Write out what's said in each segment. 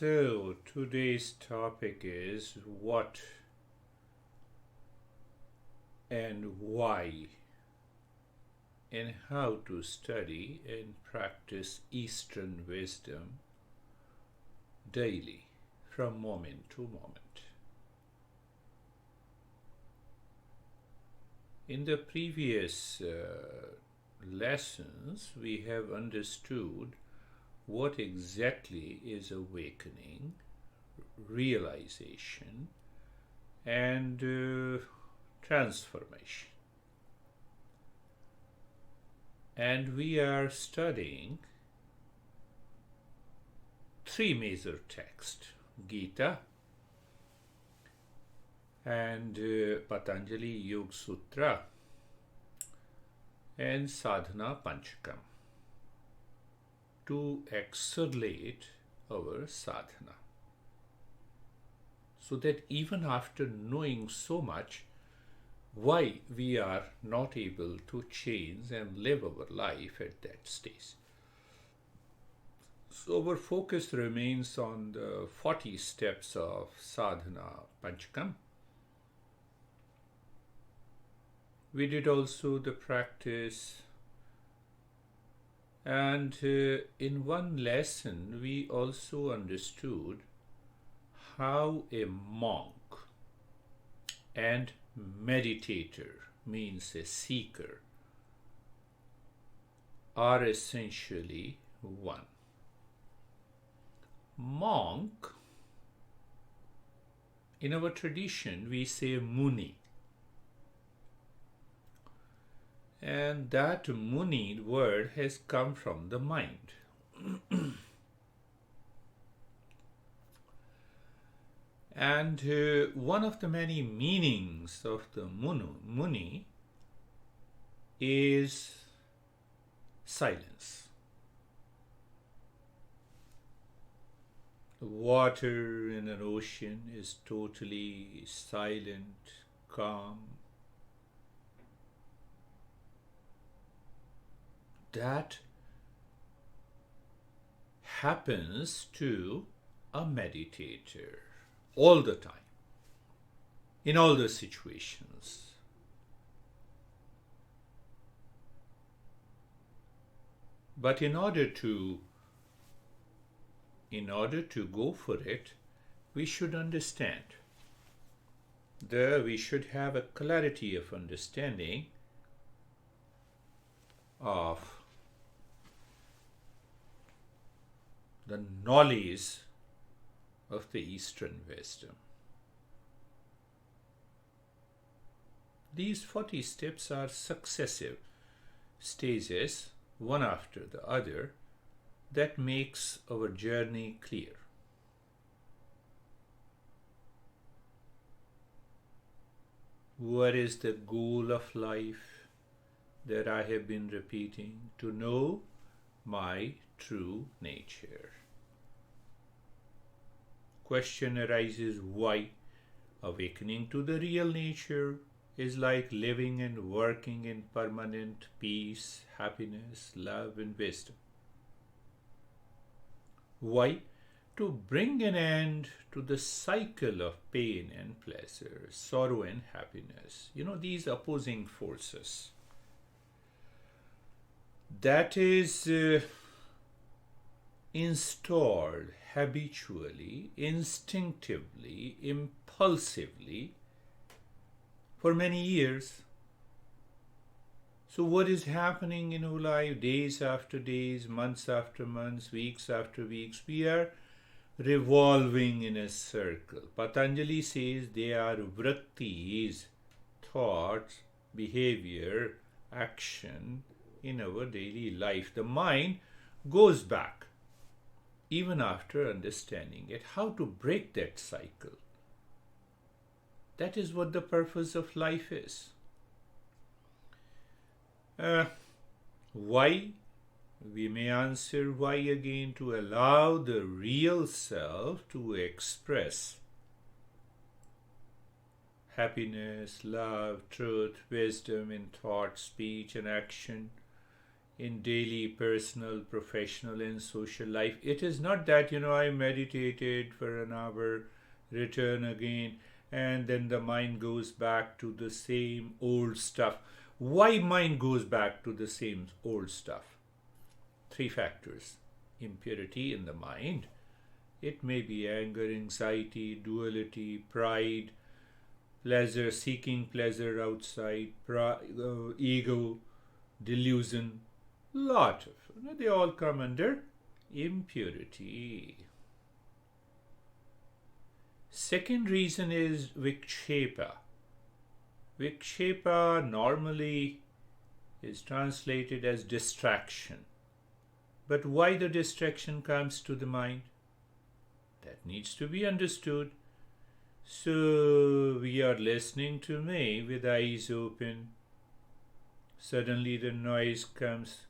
So, today's topic is what and why and how to study and practice Eastern wisdom daily from moment to moment. In the previous lessons, we have understood what exactly is awakening, realization, and transformation. And we are studying three major texts: Gita and Patanjali Yoga Sutra and Sadhana Panchakam to accelerate our sadhana, so that even after knowing so much, why we are not able to change and live our life at that stage. So our focus remains on the 40 steps of Sadhana Panchakam. We did also the practice, and in one lesson we also understood how a monk and meditator, means a seeker, are essentially one. Monk, in our tradition we say Muni, and that Muni word has come from the mind. And one of the many meanings of the Muni is silence. Water in an ocean is totally silent, calm. That happens to a meditator all the time, in all the situations. But in order to go for it, we should understand. We should have a clarity of understanding of the knowledge of the Eastern wisdom. These 40 steps are successive stages, one after the other, that makes our journey clear. What is the goal of life that I have been repeating? To know my true nature. Question arises why. Awakening to the real nature is like living and working in permanent peace, happiness, love, and wisdom. Why? To bring an end to the cycle of pain and pleasure, sorrow and happiness. These opposing forces. That is installed habitually, instinctively, impulsively for many years. So what is happening in our life, days after days, months after months, weeks after weeks? We are revolving in a circle. Patanjali says they are vrittis, thoughts, behavior, action in our daily life. The mind goes back even after understanding it. How to break that cycle? That is what the purpose of life is. Why? We may answer why again: to allow the real self to express happiness, love, truth, wisdom in thought, speech, and action in daily, personal, professional, and social life. It is not that, I meditated for an hour, return again, and then the mind goes back to the same old stuff. Why mind goes back to the same old stuff? Three factors. Impurity in the mind. It may be anger, anxiety, duality, pride, pleasure, seeking pleasure outside, ego, delusion. Lot of, they all come under impurity. Second reason is vikshepa. Vikshepa normally is translated as distraction. But why the distraction comes to the mind? That needs to be understood. So we are listening to me with eyes open. Suddenly the noise comes.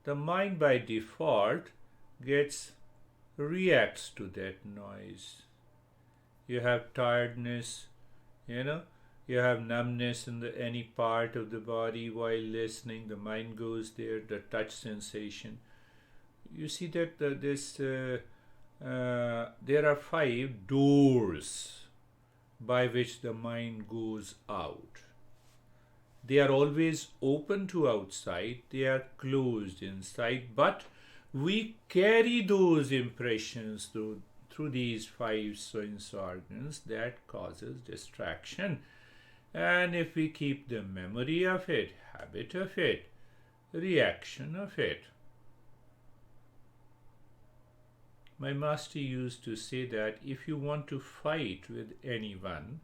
The mind by default reacts to that noise. You have tiredness, you have numbness in any part of the body while listening. The mind goes there, the touch sensation. You see that there are 5 doors by which the mind goes out. They are always open to outside, they are closed inside, but we carry those impressions through these 5 sense organs. That causes distraction. And if we keep the memory of it, habit of it, reaction of it. My master used to say that if you want to fight with anyone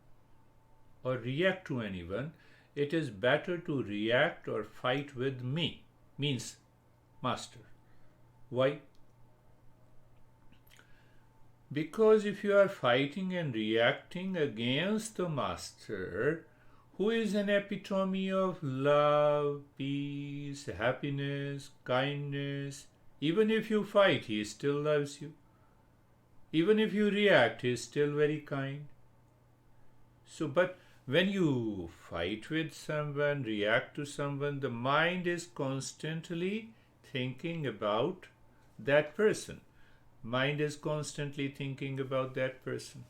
or react to anyone, it is better to react or fight with me, means master. Why? Because if you are fighting and reacting against the master, who is an epitome of love, peace, happiness, kindness, even if you fight, he still loves you. Even if you react, he is still very kind. So, but when you fight with someone, react to someone, the mind is constantly thinking about that person. Mind is constantly thinking about that person.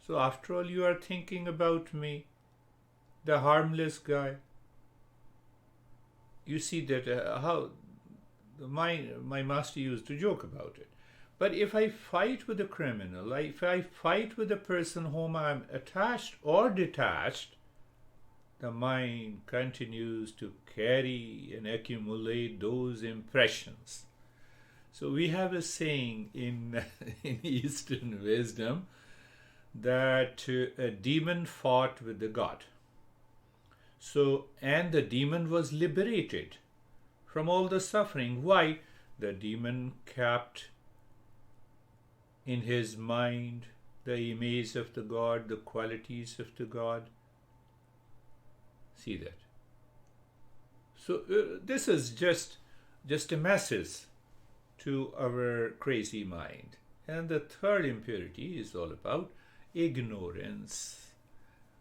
So after all, you are thinking about me, the harmless guy. You see that how my master used to joke about it. But if I fight with a criminal, if I fight with a person whom I am attached or detached, the mind continues to carry and accumulate those impressions. So we have a saying in Eastern wisdom that a demon fought with the god. So, and the demon was liberated from all the suffering. Why? The demon kept in his mind the image of the god, the qualities of the god. See that. So this is just a message to our crazy mind. And the third impurity is all about ignorance.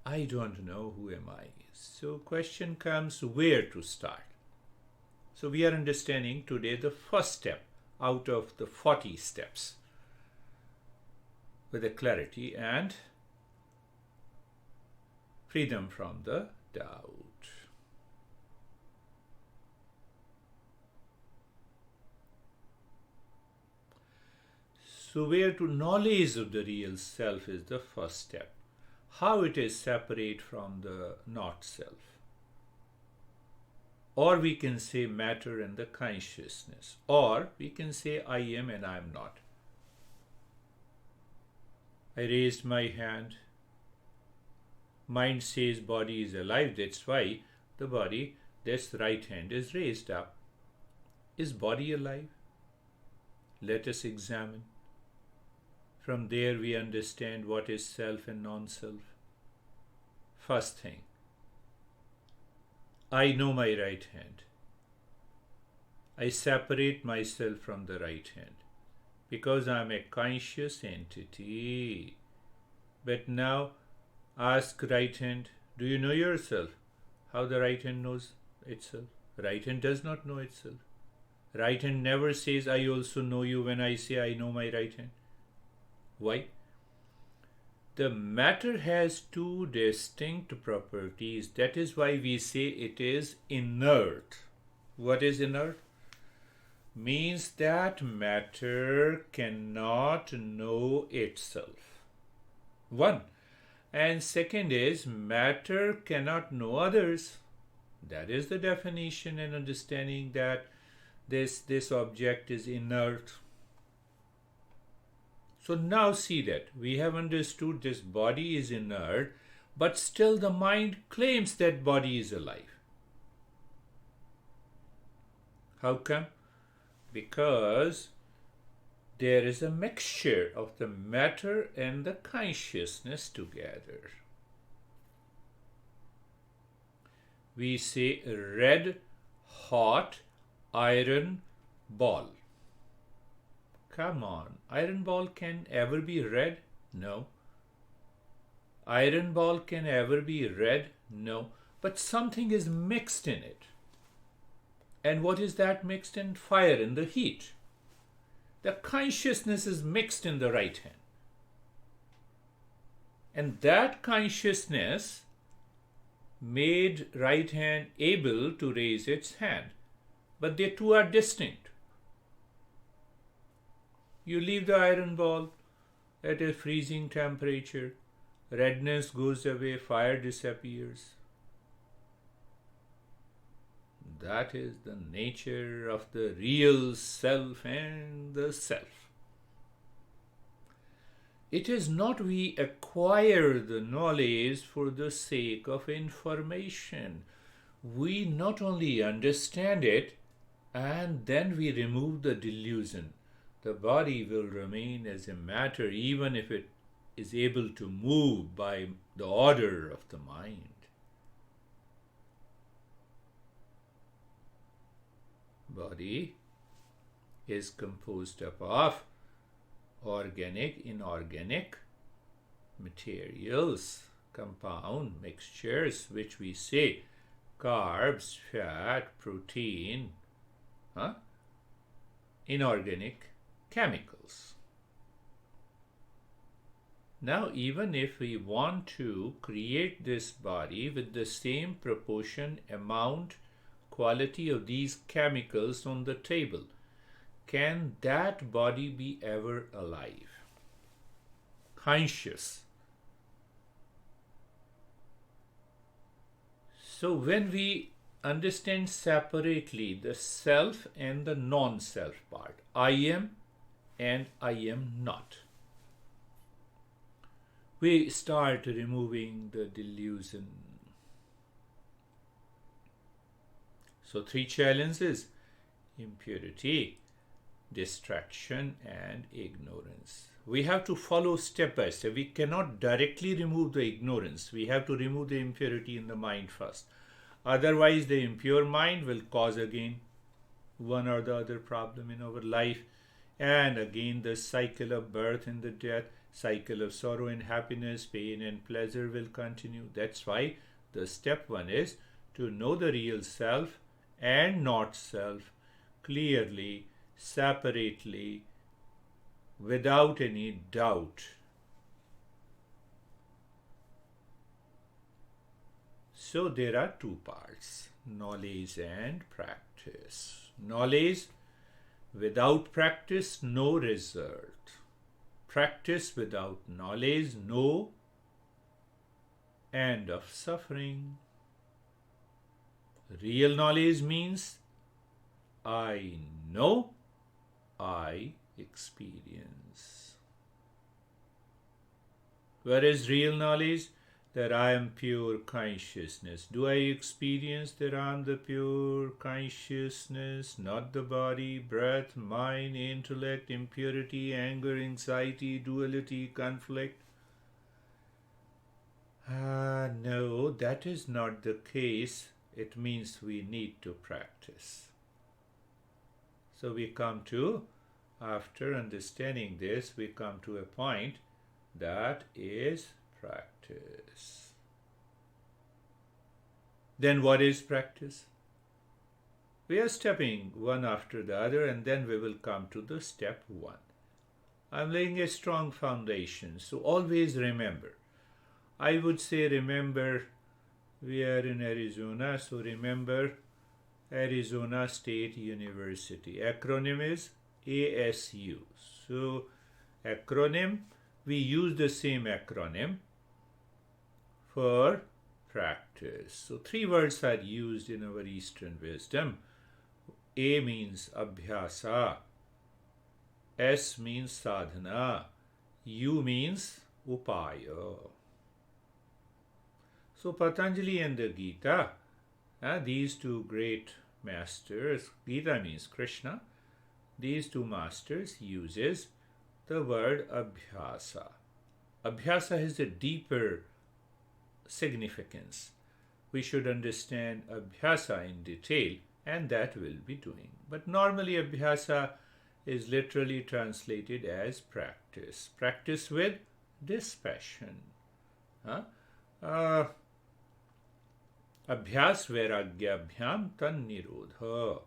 I don't know who am I. So question comes, where to start? So we are understanding today the first step out of the 40 steps with a clarity and freedom from the doubt. So where to knowledge of the real self is the first step. How it is separate from the not self. Or we can say matter and the consciousness. Or we can say I am and I am not. I raised my hand. Mind says body is alive. That's why the body, this right hand is raised up. Is body alive? Let us examine. From there we understand what is self and non-self. First thing, I know my right hand. I separate myself from the right hand because I am a conscious entity. But now ask right hand, do you know yourself? How the right hand knows itself? Right hand does not know itself. Right hand never says, I also know you when I say I know my right hand. Why? The matter has two distinct properties. That is why we say it is inert. What is inert? Means that matter cannot know itself. One. And second is matter cannot know others. That is the definition and understanding that this object is inert. So now see that we have understood this body is inert, but still the mind claims that body is alive. How come? Because there is a mixture of the matter and the consciousness together. We say red hot iron ball. Come on, iron ball can ever be red? No. Iron ball can ever be red? No. But something is mixed in it. And what is that mixed in? Fire in the heat. The consciousness is mixed in the right hand. And that consciousness made right hand able to raise its hand. But they two are distinct. You leave the iron ball at a freezing temperature, redness goes away, fire disappears. That is the nature of the real self and the self. It is not we acquire the knowledge for the sake of information. We not only understand it and then we remove the delusion. The body will remain as a matter even if it is able to move by the order of the mind. Body is composed up of organic, inorganic materials, compound mixtures, which we say carbs, fat, protein, inorganic chemicals. Now, even if we want to create this body with the same proportion, amount, quality of these chemicals on the table, can that body be ever alive, conscious? So when we understand separately the self and the non-self part, I am and I am not, we start removing the delusion. So 3 challenges: impurity, distraction, and ignorance. We have to follow step by step. We cannot directly remove the ignorance. We have to remove the impurity in the mind first. Otherwise, the impure mind will cause again one or the other problem in our life. And again, the cycle of birth and the death, cycle of sorrow and happiness, pain and pleasure will continue. That's why the step 1 is to know the real self and not self clearly, separately, without any doubt. So there are 2 parts, knowledge and practice. Knowledge without practice, no result. Practice without knowledge, no end of suffering. Real knowledge means I know, I experience. Where is real knowledge? That I am pure consciousness. Do I experience that I am the pure consciousness, not the body, breath, mind, intellect, impurity, anger, anxiety, duality, conflict? No, that is not the case. It means we need to practice. So we come to, after understanding this, we come to a point that is practice. Then what is practice? We are stepping one after the other, and then we will come to the step 1. I'm laying a strong foundation, so always remember. I would say remember we are in Arizona, so remember Arizona State University. Acronym is ASU. So acronym, we use the same acronym for practice. So 3 words are used in our Eastern wisdom. A means abhyasa, S means sadhana, U means upaya. So Patanjali and the Gita, these two great masters, Gita means Krishna, these two masters uses the word abhyasa. Abhyasa has a deeper significance. We should understand abhyasa in detail, and that we'll be doing. But normally abhyasa is literally translated as practice. Practice with dispassion. Abhyas vairagyabhyam tan nirodha.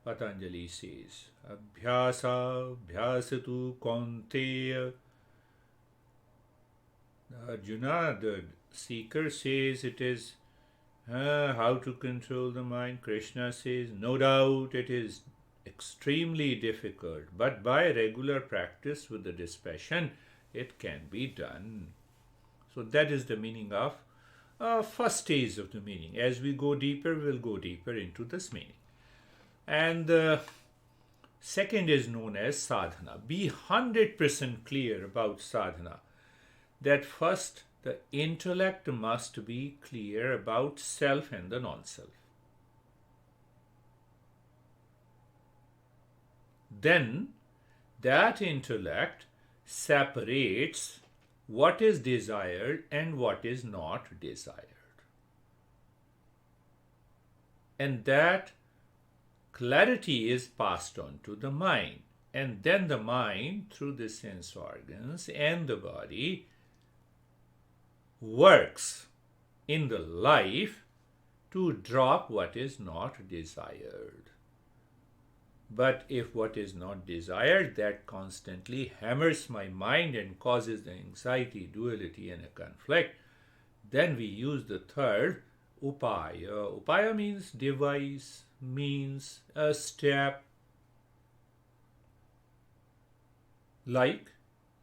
Patanjali says, Abhyasa bhyasatu kaunteya. Arjuna, the seeker, says it is how to control the mind. Krishna says, no doubt it is extremely difficult, but by regular practice with the dispassion, it can be done. So that is the meaning of first stage of the meaning. As we go deeper, we'll go deeper into this meaning. And the second is known as sadhana. Be 100% clear about sadhana. That first, the intellect must be clear about self and the non-self. Then, that intellect separates what is desired and what is not desired. And that clarity is passed on to the mind. And then the mind, through the sense organs and the body, works in the life to drop what is not desired. But if what is not desired, that constantly hammers my mind and causes the anxiety, duality, and a conflict, then we use the third, upaya. Upaya means device, means a step. Like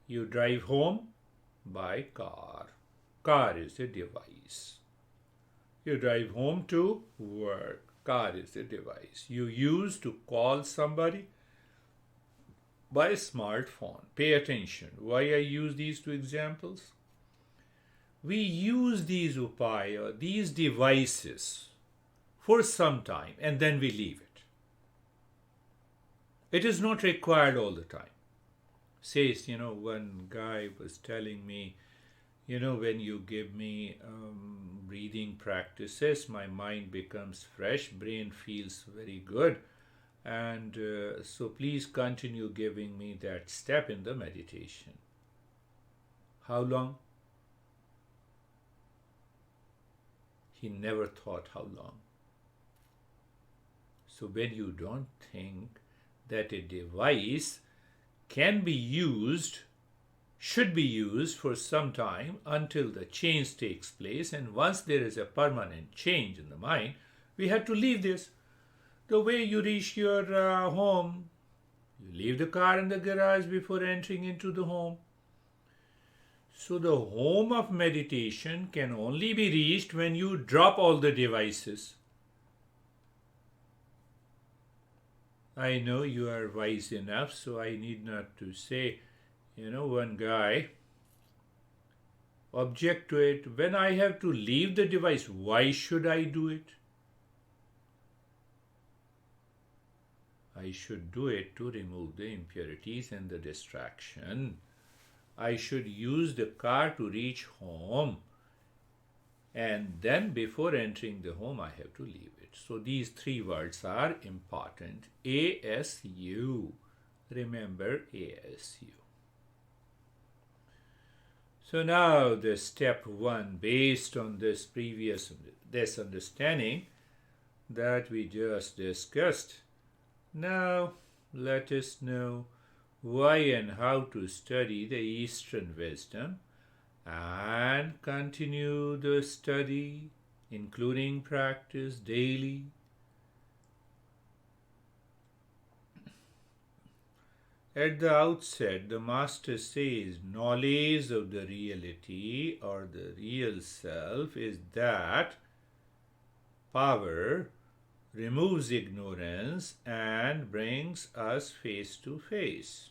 you drive home by car. Car is a device. You drive home to work. Car is a device. You use to call somebody by smartphone. Pay attention. Why I use these two examples? We use these upaya, these devices, for some time and then we leave it. It is not required all the time. Says, one guy was telling me, when you give me breathing practices, my mind becomes fresh, brain feels very good. And so please continue giving me that step in the meditation. How long? He never thought how long. So when you don't think that a device can be used, should be used for some time until the change takes place, and once there is a permanent change in the mind, we have to leave this. The way you reach your home, you leave the car in the garage before entering into the home. So the home of meditation can only be reached when you drop all the devices. I know you are wise enough, so I need not to say, one guy object to it. When I have to leave the device, why should I do it? I should do it to remove the impurities and the distraction. I should use the car to reach home. And then before entering the home, I have to leave it. So these 3 words are important. ASU. Remember ASU. So now the step 1, based on this understanding, that we just discussed. Now, let us know why and how to study the Eastern wisdom and continue the study, including practice daily. At the outset, the Master says knowledge of the reality or the real self is that power removes ignorance and brings us face to face.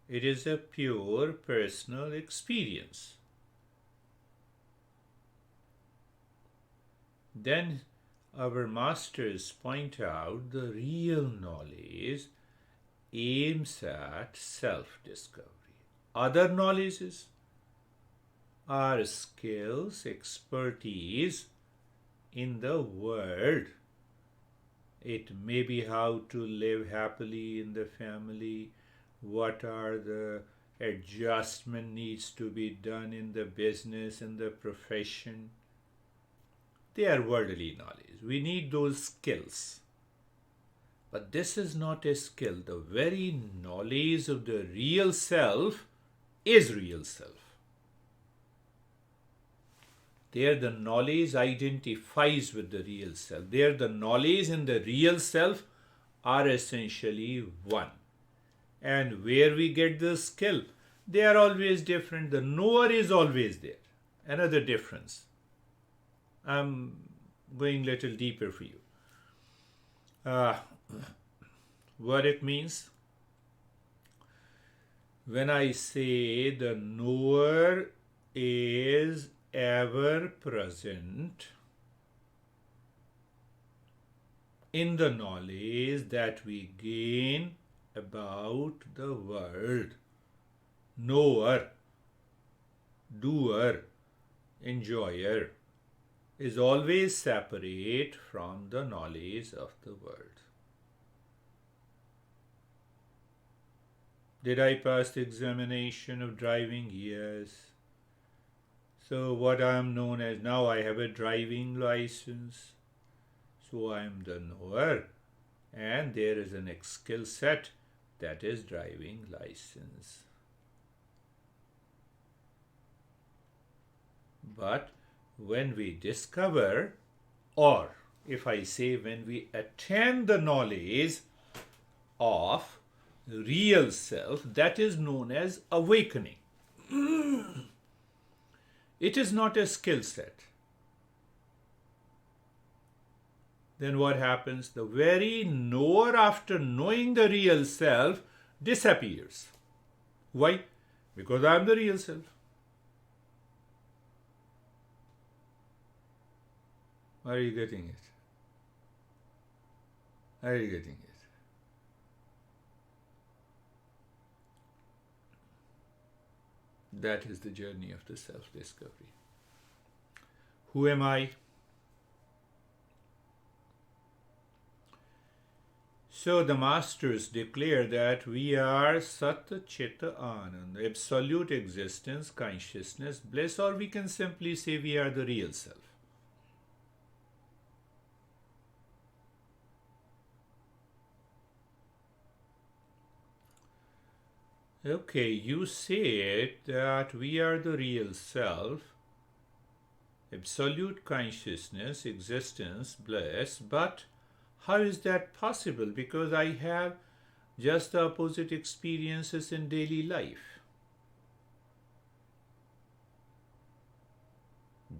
It is a pure personal experience. Then our masters point out the real knowledge aims at self-discovery. Other knowledges are skills, expertise in the world. It may be how to live happily in the family, what are the adjustment needs to be done in the business, in the profession. They are worldly knowledge. We need those skills. But this is not a skill. The very knowledge of the real self is real self. There the knowledge identifies with the real self. There the knowledge and the real self are essentially one. And where we get the skill, they are always different. The knower is always there. Another difference. I'm going a little deeper for you. What it means? When I say the knower is ever present in the knowledge that we gain about the world. Knower, doer, enjoyer is always separate from the knowledge of the world. Did I pass the examination of driving? Yes. So what I am known as now, I have a driving license. So I am the knower, and there is an skill set that is driving license. But when we discover, or if I say when we attain the knowledge of real self, that is known as awakening. It is not a skill set. Then what happens? The very knower, after knowing the real self, disappears. Why? Because I am the real self. Are you getting it? Are you getting it? That is the journey of the self-discovery. Who am I? So the masters declare that we are Sat Chitta Anand, absolute existence, consciousness, bliss, or we can simply say we are the real self. Okay, you say that we are the real self, absolute consciousness, existence, bliss, but how is that possible? Because I have just the opposite experiences in daily life.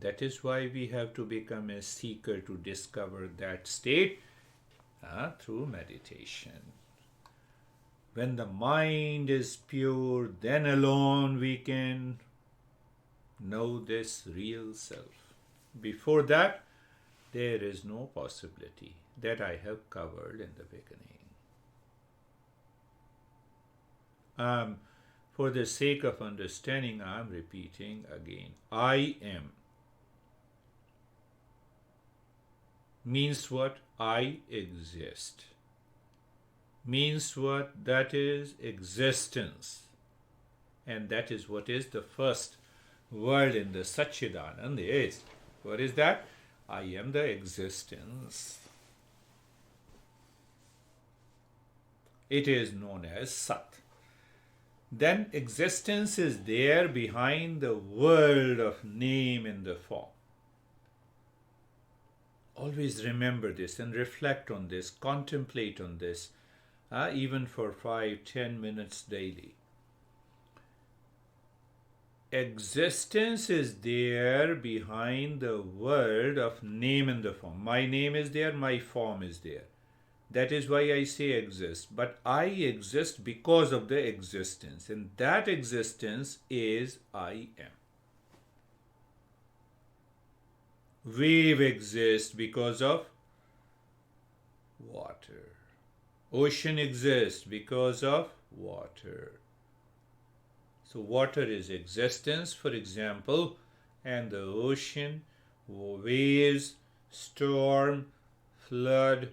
That is why we have to become a seeker to discover that state through meditation. When the mind is pure, then alone we can know this real self. Before that, there is no possibility. That I have covered in the beginning. For the sake of understanding, I am repeating again. I am means what? I exist. Means what? That is existence. And that is what is the first word in the Satchidanand is. What is that? I am the existence. It is known as Sat. Then existence is there behind the world of name and the form. Always remember this and reflect on this, contemplate on this, even for 5-10 minutes daily. Existence is there behind the world of name and the form. My name is there, my form is there. That is why I say exist. But I exist because of the existence. And that existence is I am. Wave exists because of water. Ocean exists because of water. So water is existence, for example, and the ocean, waves, storm, flood,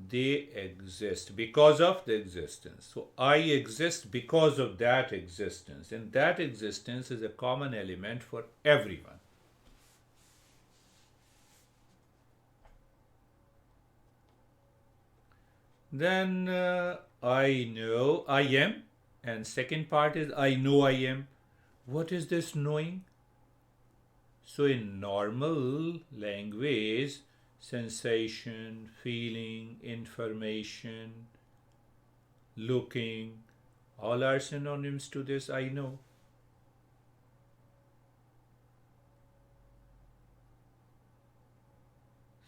they exist because of the existence. So I exist because of that existence, and that existence is a common element for everyone. Then I know I am, and second part is I know I am. What is this knowing? So in normal language, sensation, feeling, information, looking, all are synonyms to this I know.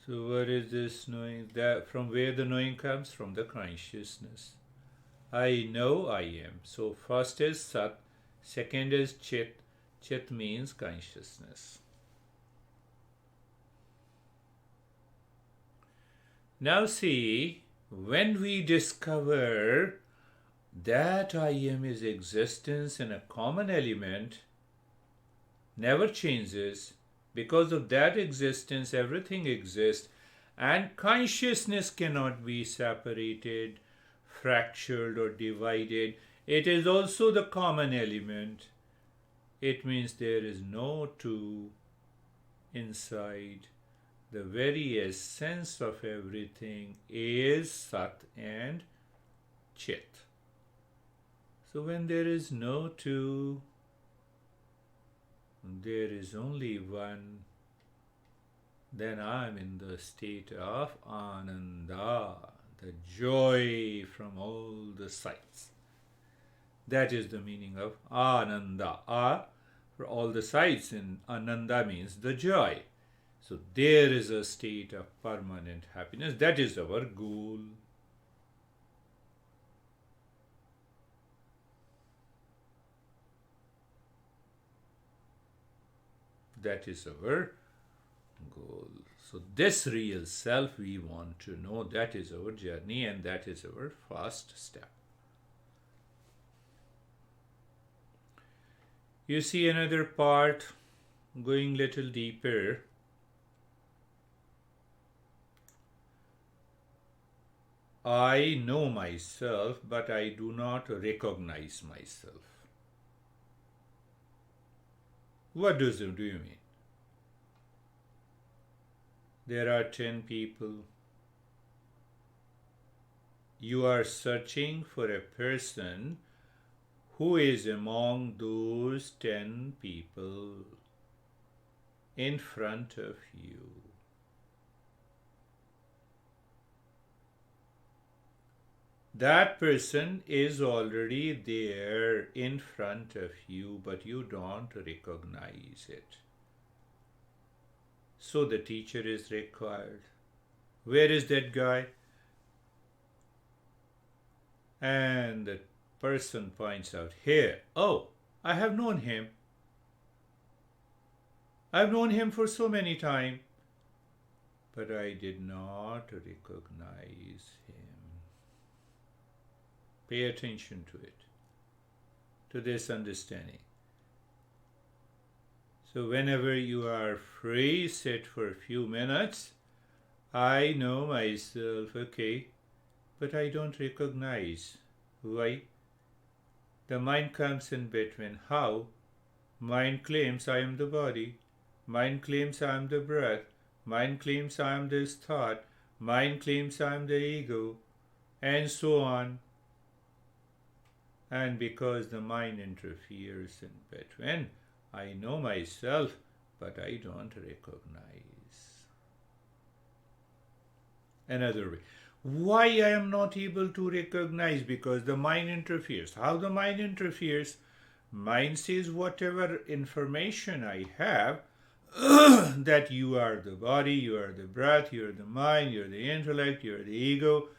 So what is this knowing? That from where the knowing comes? From the consciousness. I know I am. So first is Sat, second is Chit. Chit means consciousness. Now see, when we discover that I am is existence and a common element, never changes, because of that existence everything exists, and consciousness cannot be separated, fractured or divided. It is also the common element. It means there is no two inside. The very essence of everything is Sat and Chit. So when there is no two, there is only one, then I am in the state of Ananda, the joy from all the sides. That is the meaning of Ananda. For all the sides, and Ananda means the joy. So there is a state of permanent happiness. That is our goal. That is our goal. So this real self we want to know. That is our journey, and that is our first step. You see another part, going little deeper. I know myself, but I do not recognize myself. What do you mean? There are 10 people. You are searching for a person who is among those 10 people in front of you. That person is already there in front of you, but you don't recognize it. So the teacher is required. Where is that guy? And the person points out, here. Oh, I have known him. I've known him for so many times, but I did not recognize him. Pay attention to it, to this understanding. So whenever you are free, sit for a few minutes. I know myself, okay, but I don't recognize. Why? The mind comes in between. How? Mind claims I am the body. Mind claims I am the breath. Mind claims I am this thought. Mind claims I am the ego, and so on. And because the mind interferes in between, I know myself, but I don't recognize. Another way. Why I am not able to recognize? Because the mind interferes. How the mind interferes? Mind says whatever information I have, that you are the body, you are the breath, you are the mind, you are the intellect, you are the ego,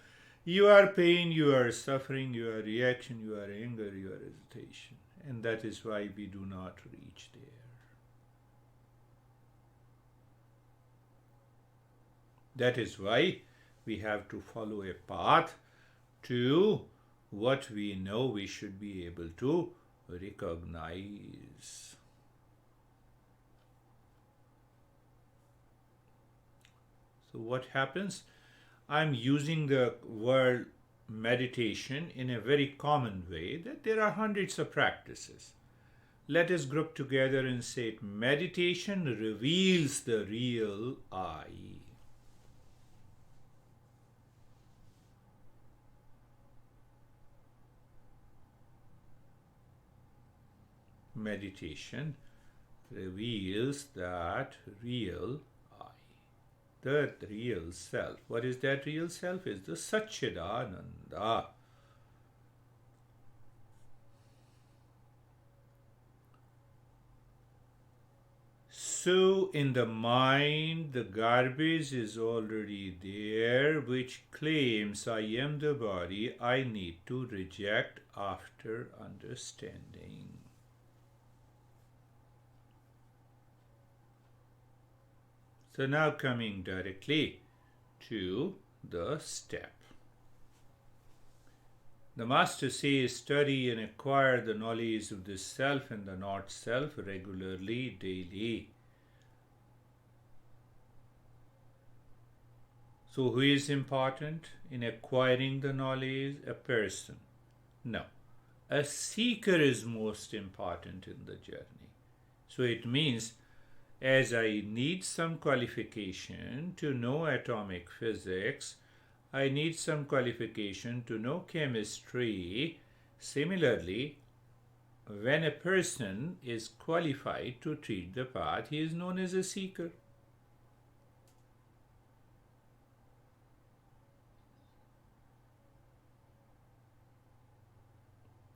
you are pain, you are suffering, you are reaction, you are anger, you are hesitation. And that is why we do not reach there. That is why we have to follow a path to what we know we should be able to recognize. So what happens? I'm using the word meditation in a very common way, that there are hundreds of practices. Let us group together and say it. Meditation reveals the real I. Meditation reveals that real I, the real self. What is that real self? Is the Satchidananda. So in the mind, the garbage is already there, which claims I am the body. I need to reject after understanding. So now coming directly to the step. The master says, study and acquire the knowledge of the self and the not self regularly, daily. So who is important in acquiring the knowledge? A person. No. A seeker is most important in the journey. So it means, as I need some qualification to know atomic physics, I need some qualification to know chemistry. Similarly, when a person is qualified to treat the path, he is known as a seeker.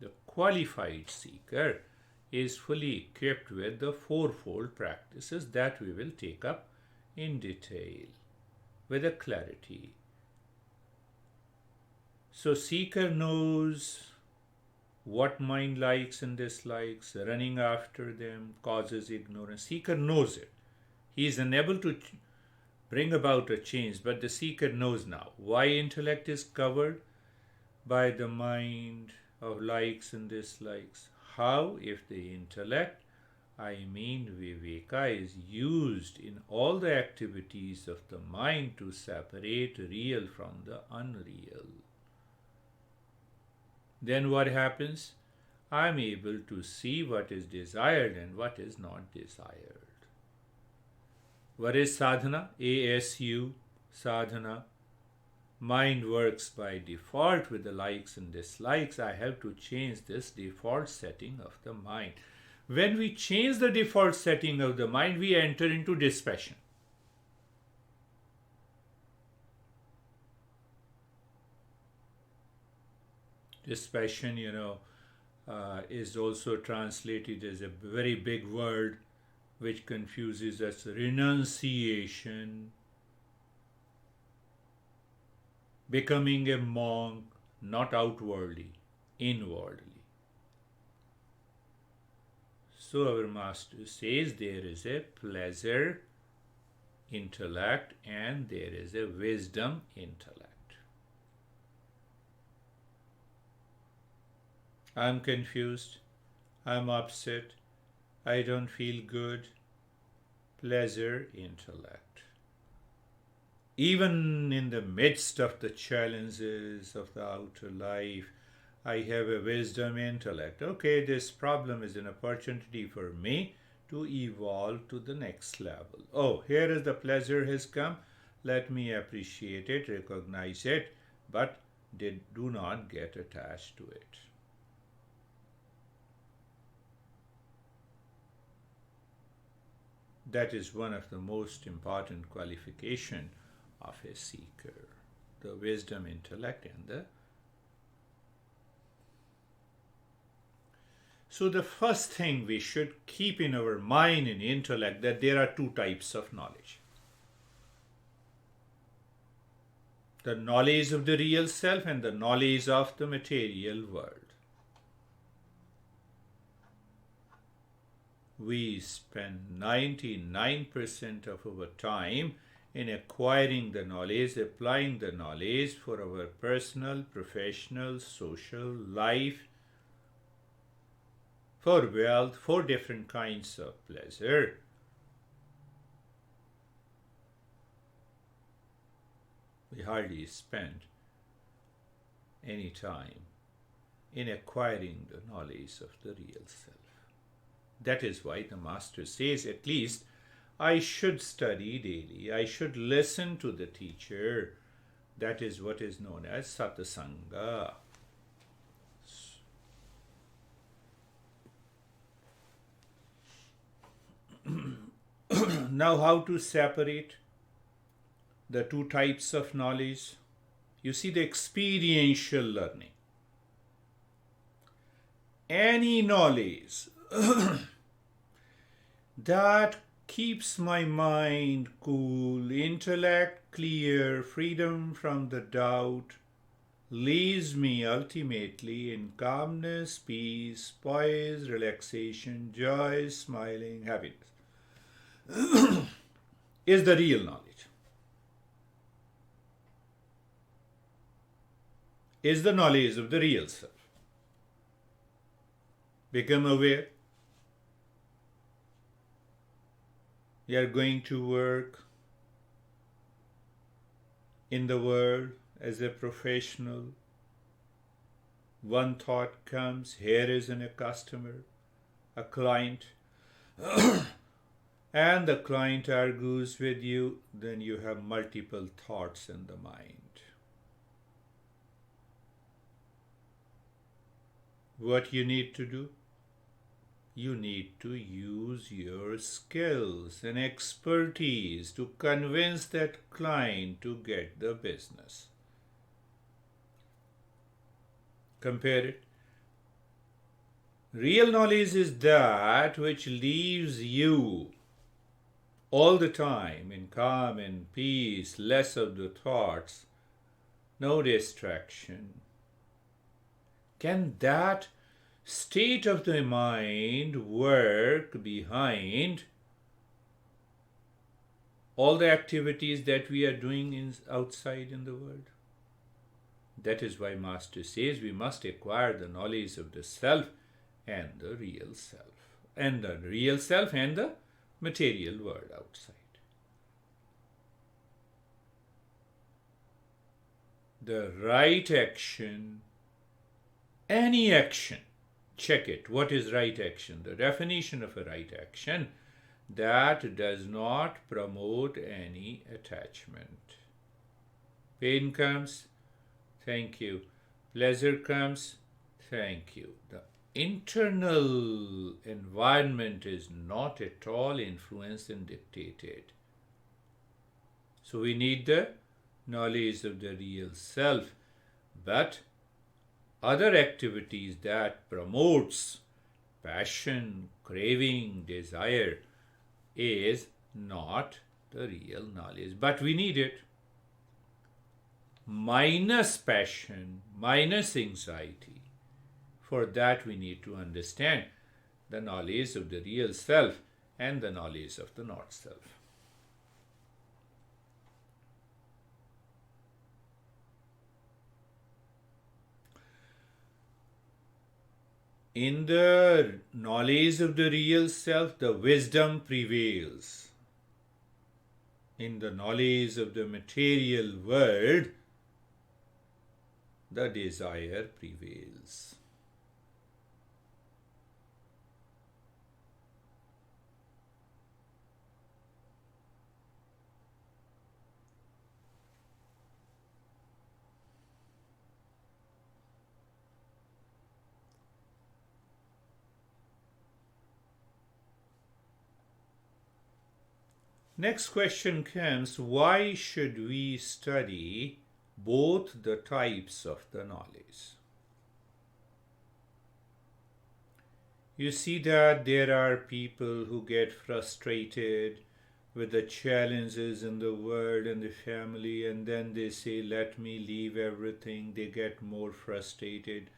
The qualified seeker is fully equipped with the fourfold practices that we will take up in detail with a clarity. So seeker knows what mind likes and dislikes, running after them causes ignorance. Seeker knows it. He is unable to bring about a change, but the seeker knows now why intellect is covered by the mind of likes and dislikes. How, if the intellect, I mean viveka, is used in all the activities of the mind to separate real from the unreal. Then what happens? I am able to see what is desired and what is not desired. What is sadhana? ASU, sadhana. Mind works by default with the likes and dislikes. I have to change this default setting of the mind. When we change the default setting of the mind, we enter into dispassion. Dispassion, is also translated as a very big word which confuses us. Renunciation. Becoming a monk, not outwardly, inwardly. So our master says there is a pleasure intellect and there is a wisdom intellect. I'm confused, I'm upset, I don't feel good. Pleasure intellect. Even in the midst of the challenges of the outer life, I have a wisdom intellect. Okay, this problem is an opportunity for me to evolve to the next level. Oh, here is the pleasure has come. Let me appreciate it, recognize it, but do not get attached to it. That is one of the most important qualification of a seeker. The wisdom, intellect, and the... So the first thing we should keep in our mind and intellect that there are two types of knowledge. The knowledge of the real self and the knowledge of the material world. We spend 99% of our time in acquiring the knowledge, applying the knowledge for our personal, professional, social life, for wealth, for different kinds of pleasure. We hardly spend any time in acquiring the knowledge of the real self. That is why the Master says, at least I should study daily, I should listen to the teacher. That is what is known as satsanga. Now, how to separate the two types of knowledge? You see, the experiential learning. Any knowledge that keeps my mind cool, intellect clear, freedom from the doubt, leaves me ultimately in calmness, peace, poise, relaxation, joy, smiling, happiness, is the real knowledge. Is the knowledge of the real self. Become aware. You are going to work in the world as a professional. One thought comes, here is a customer, a client, and the client argues with you, then you have multiple thoughts in the mind. What you need to do? You need to use your skills and expertise to convince that client to get the business. Compare it. Real knowledge is that which leaves you all the time in calm and peace, less of the thoughts, no distraction. Can that state of the mind work behind all the activities that we are doing outside in the world? That is why Master says we must acquire the knowledge of the self and the real self, and the real self and the material world outside. The right action, any action, check it. What is right action? The definition of a right action: that does not promote any attachment. Pain comes, thank you. Pleasure comes, thank you. The internal environment is not at all influenced and dictated. So we need the knowledge of the real self, but other activities that promotes passion, craving, desire is not the real knowledge, but we need it. Minus passion, minus anxiety. For that we need to understand the knowledge of the real self and the knowledge of the not self. In the knowledge of the real self, the wisdom prevails. In the knowledge of the material world, the desire prevails. Next question comes, why should we study both the types of the knowledge? You see that there are people who get frustrated with the challenges in the world and the family, and then they say, let me leave everything. They get more frustrated.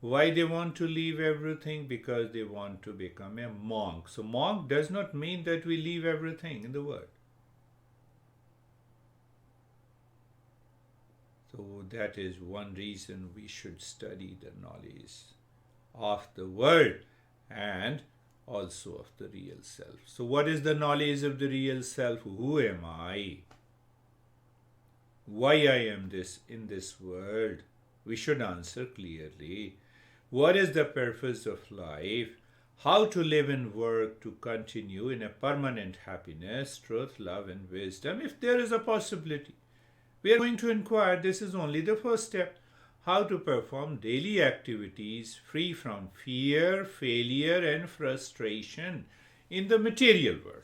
Why they want to leave everything? Because they want to become a monk. So monk does not mean that we leave everything in the world. So that is one reason we should study the knowledge of the world and also of the real self. So what is the knowledge of the real self? Who am I? Why I am this in this world? We should answer clearly. What is the purpose of life? How to live and work to continue in a permanent happiness, truth, love and wisdom, if there is a possibility. We are going to inquire, this is only the first step, how to perform daily activities free from fear, failure and frustration in the material world.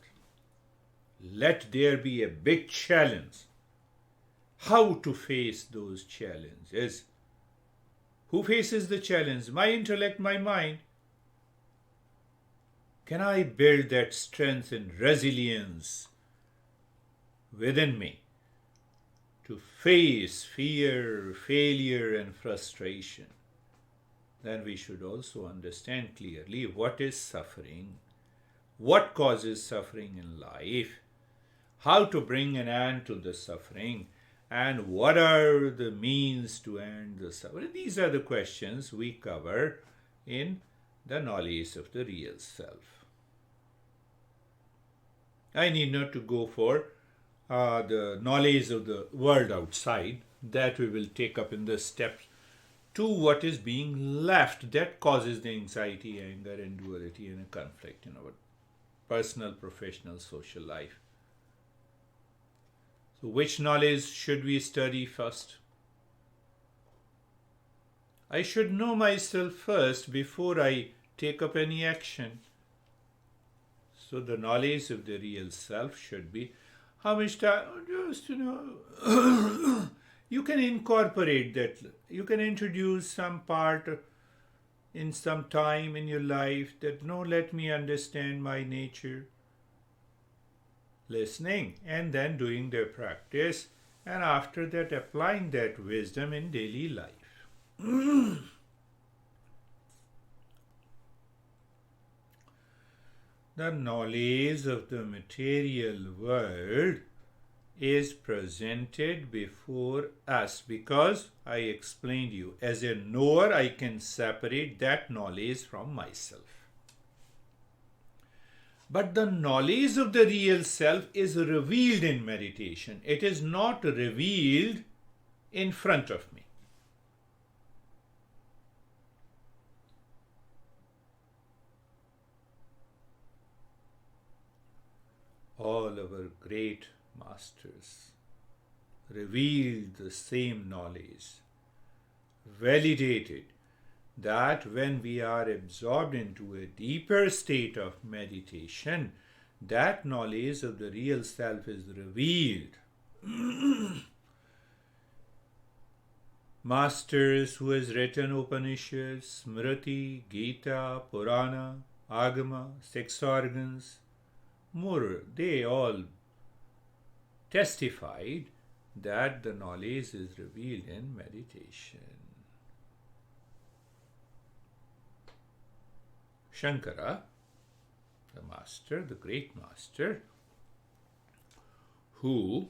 Let there be a big challenge. How to face those challenges? Who faces the challenge? My intellect, my mind. Can I build that strength and resilience within me to face fear, failure, and frustration? Then we should also understand clearly what is suffering, what causes suffering in life, how to bring an end to the suffering, and what are the means to end the suffering. These are the questions we cover in the knowledge of the real self. I need not to go for the knowledge of the world outside. That we will take up in the steps to what is being left that causes the anxiety, anger and duality and a conflict in our personal, professional, social life. So which knowledge should we study first? I should know myself first before I take up any action. So the knowledge of the real self should be how much time, just you can incorporate that. You can introduce some part in some time in your life that, no, let me understand my nature. Listening and then doing their practice, and after that applying that wisdom in daily life. The knowledge of the material world is presented before us because I explained you, as a knower I can separate that knowledge from myself. But the knowledge of the real self is revealed in meditation. It is not revealed in front of me. All our great masters revealed the same knowledge, validated that when we are absorbed into a deeper state of meditation, that knowledge of the real self is revealed. Masters who has written Upanishads, Smriti, Gita, Purana, Agama, six organs, more, they all testified that the knowledge is revealed in meditation. Shankara, the master, the great master, who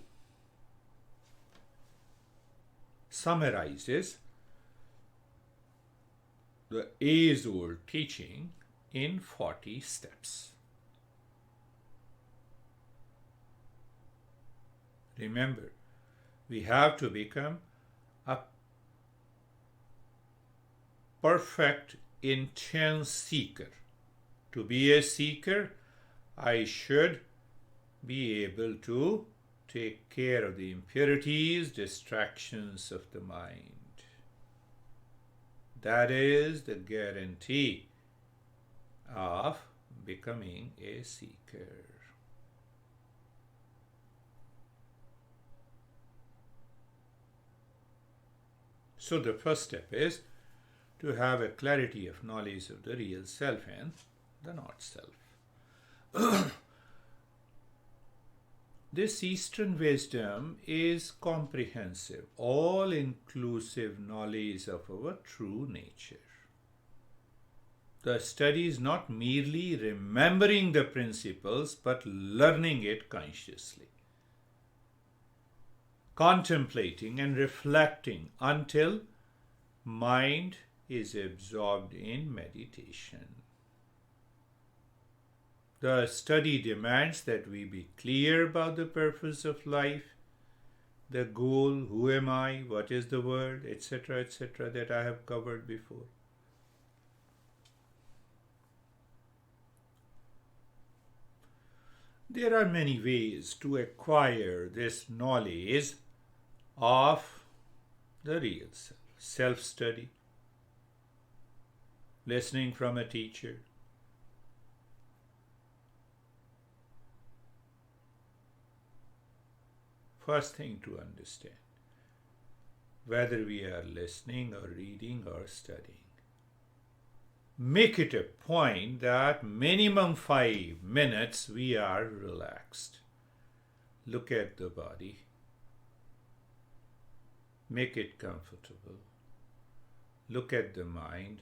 summarizes the age-old teaching in 40 steps. Remember, we have to become a perfect intense seeker. To be a seeker, I should be able to take care of the impurities, distractions of the mind. That is the guarantee of becoming a seeker. So the first step is to have a clarity of knowledge of the real self and the not self. This Eastern wisdom is comprehensive, all-inclusive knowledge of our true nature. The study is not merely remembering the principles, but learning it consciously, contemplating and reflecting until mind is absorbed in meditation. The study demands that we be clear about the purpose of life, the goal, who am I, what is the world, etc., that I have covered before. There are many ways to acquire this knowledge of the real self. Self-study, listening from a teacher, first thing to understand, whether we are listening or reading or studying, make it a point that minimum 5 minutes we are relaxed. Look at the body. Make it comfortable. Look at the mind.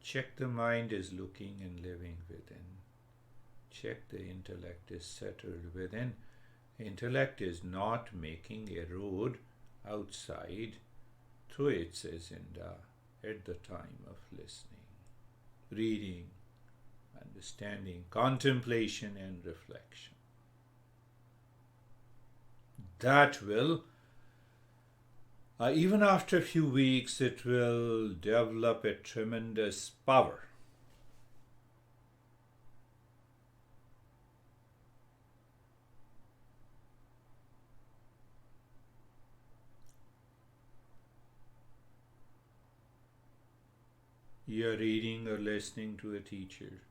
Check the mind is looking and living within. Check the intellect is settled within. Intellect is not making a road outside through its agenda at the time of listening, reading, understanding, contemplation and reflection. That will, even after a few weeks, it will develop a tremendous power. You are reading or listening to a teacher.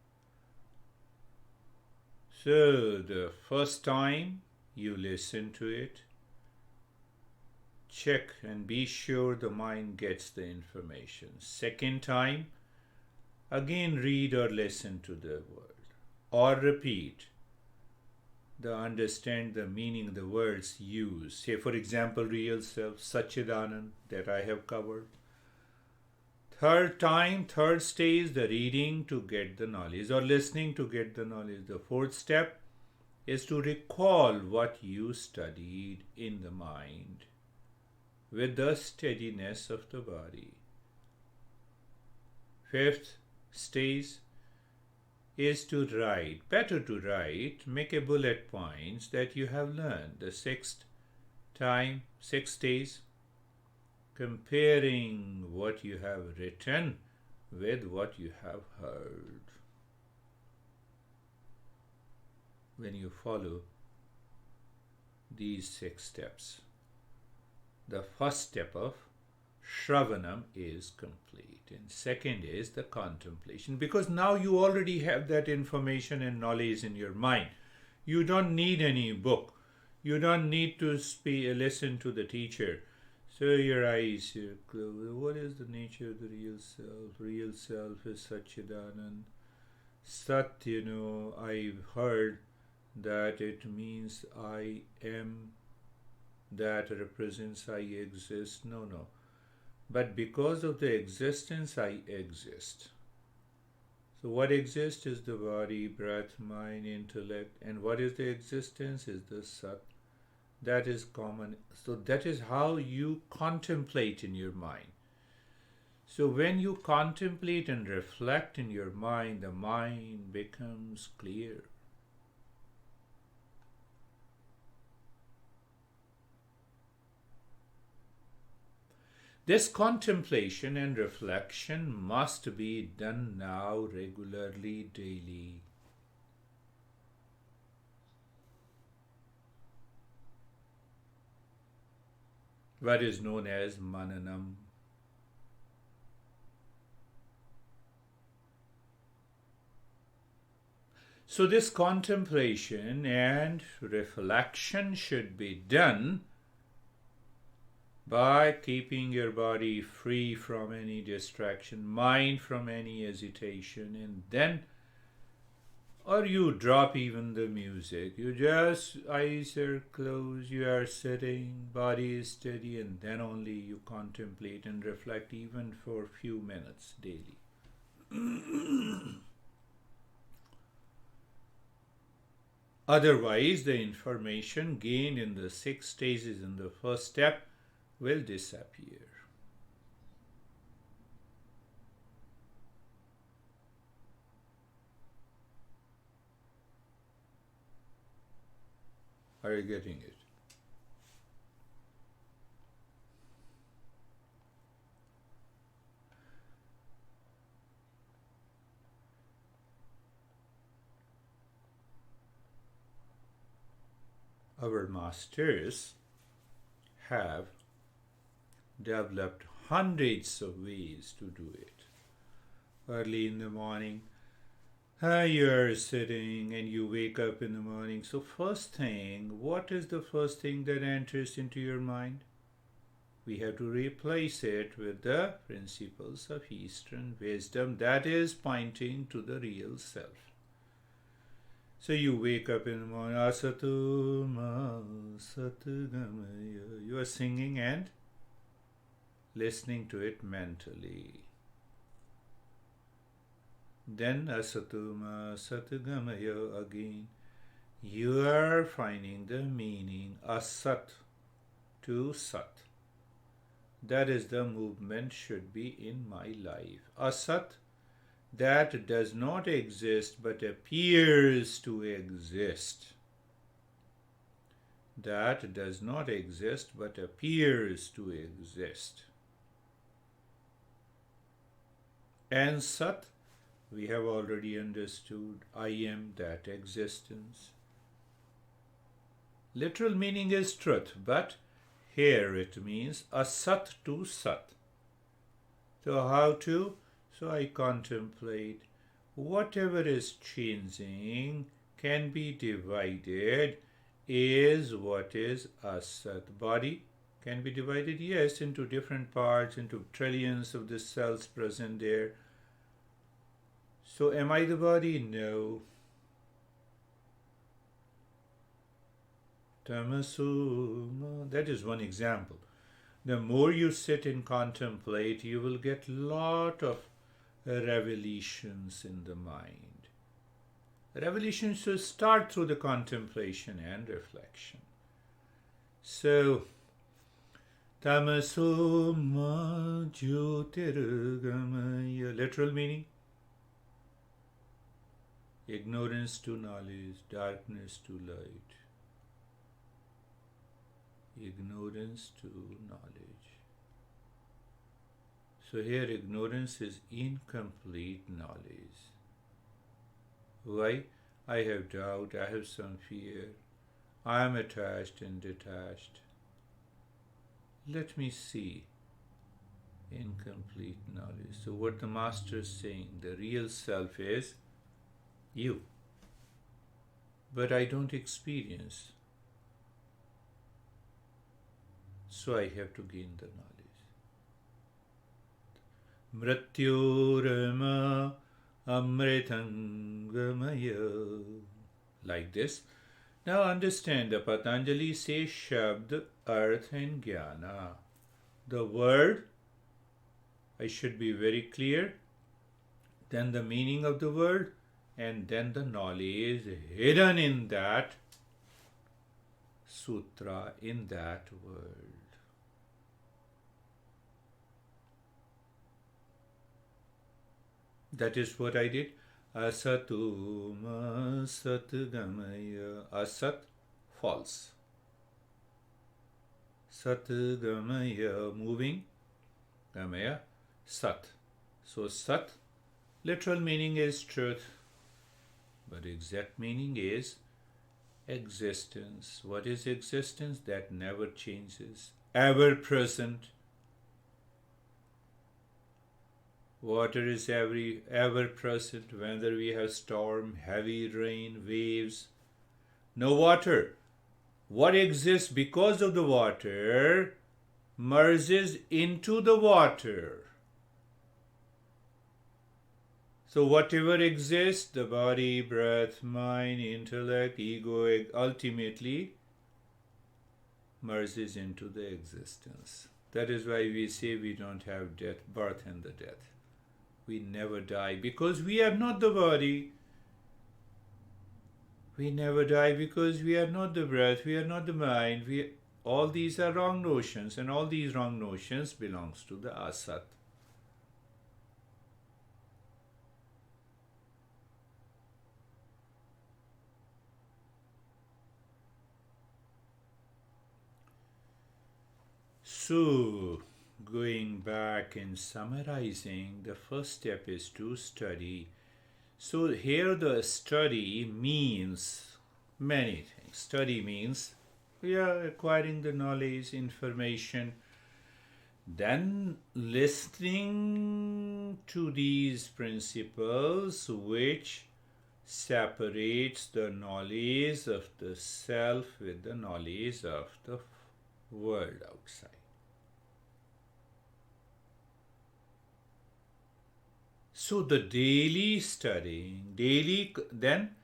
So the first time you listen to it, check and be sure the mind gets the information. Second time, again read or listen to the word, or repeat understand the meaning the words used. Say, for example, real self, Satchidanand, that I have covered. Third time, third stage, the reading to get the knowledge or listening to get the knowledge. The fourth step is to recall what you studied in the mind with the steadiness of the body. Fifth stage is to write. Better to write, make a bullet points that you have learned. The sixth stage, comparing what you have written with what you have heard. When you follow these 6 steps, the first step of Shravanam is complete, and second is the contemplation, because now you already have that information and knowledge in your mind. You don't need any book. You don't need to listen to the teacher. So your eyes are closed. What is the nature of the real self? Real self is Satchidanand. Sat, I've heard that it means I am, that represents I exist. No. But because of the existence, I exist. So what exists is the body, breath, mind, intellect. And what is the existence? Is the Sat. That is common. So that is how you contemplate in your mind. So when you contemplate and reflect in your mind, the mind becomes clear. This contemplation and reflection must be done now regularly, daily. What is known as mananam. So this contemplation and reflection should be done by keeping your body free from any distraction, mind from any hesitation, and then, or you drop even the music, you just, eyes are closed, you are sitting, body is steady, and then only you contemplate and reflect even for a few minutes daily. Otherwise, the information gained in the 6 stages in the first step will disappear. Are you getting it? Our masters have developed hundreds of ways to do it. Early in the morning, you're sitting and you wake up in the morning. So, first thing, what is the first thing that enters into your mind? We have to replace it with the principles of Eastern wisdom that is pointing to the real self. So you wake up in the morning, Asatu ma satu gamaya. You are singing and listening to it mentally. Then Asatu ma satu gamaya again. You are finding the meaning asat to sat. That is the movement should be in my life. Asat, that does not exist but appears to exist. That does not exist but appears to exist. And Sat, we have already understood, I am that existence. Literal meaning is truth, but here it means Asat to Sat. So how to? So I contemplate whatever is changing can be divided is what is asat. Body can be divided, yes, into different parts, into trillions of the cells present there. So am I the body? No. Tamasuma, that is one example. The more you sit and contemplate, you will get lot of revelations in the mind. Revelations should start through the contemplation and reflection. So, tamasoma jyotirgamaya, literal meaning, ignorance to knowledge, darkness to light. Ignorance to knowledge. So here ignorance is incomplete knowledge. Why? I have doubt, I have some fear, I am attached and detached. Let me see. Incomplete knowledge. So what the master is saying, the real self is you. But I don't experience. So I have to gain the knowledge. Mrityurama amritangamaya. Like this. Now understand, the Patanjali says Shabd, Arth and Jnana. The word, I should be very clear, then the meaning of the word, and then the knowledge hidden in that sutra, in that word. That is what I did. Asatuma satgamaya. Asat, false. Satgamaya, moving. Gamaya, sat. So sat, literal meaning is truth. But exact meaning is existence. What is existence? That never changes. Ever present. Water is ever present, whether we have storm, heavy rain, waves. No water. What exists because of the water merges into the water. So whatever exists, the body, breath, mind, intellect, ego, ultimately merges into the existence. That is why we say we don't have death, birth and the death. We never die because we are not the body. We never die because we are not the breath, we are not the mind. All these are wrong notions, and all these wrong notions belongs to the asat. So, going back and summarizing, the first step is to study. So here the study means many things. Study means we are acquiring the knowledge, information, then listening to these principles which separates the knowledge of the self with the knowledge of the world outside. So the daily studying, then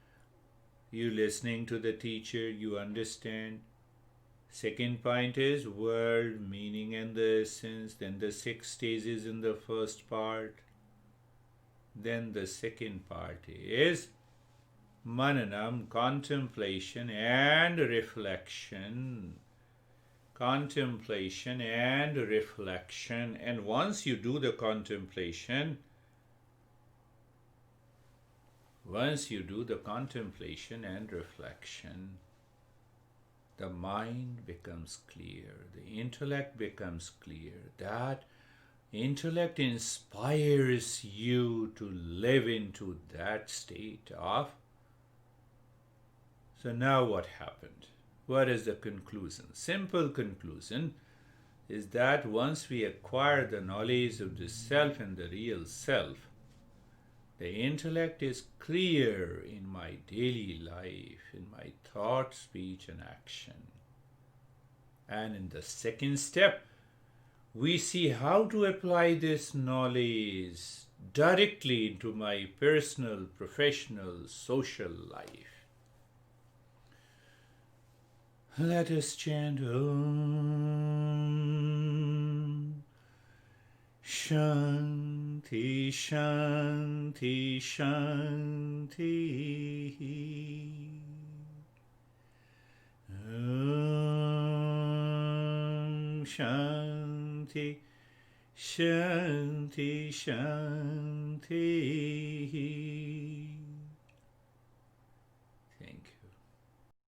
you listening to the teacher, you understand. Second point is world, meaning and the essence. Then the 6 stages in the first part. Then the second part is mananam, contemplation and reflection. Contemplation and reflection. And once you do the contemplation, and reflection, the mind becomes clear, the intellect becomes clear. That intellect inspires you to live into that state of. So now what happened? What is the conclusion? Simple conclusion is that once we acquire the knowledge of the self and the real self, the intellect is clear in my daily life, in my thought, speech, and action. And in the second step, we see how to apply this knowledge directly into my personal, professional, social life. Let us chant Om Shanti, Shanti, Shanti. Om Shanti, Shanti, Shanti.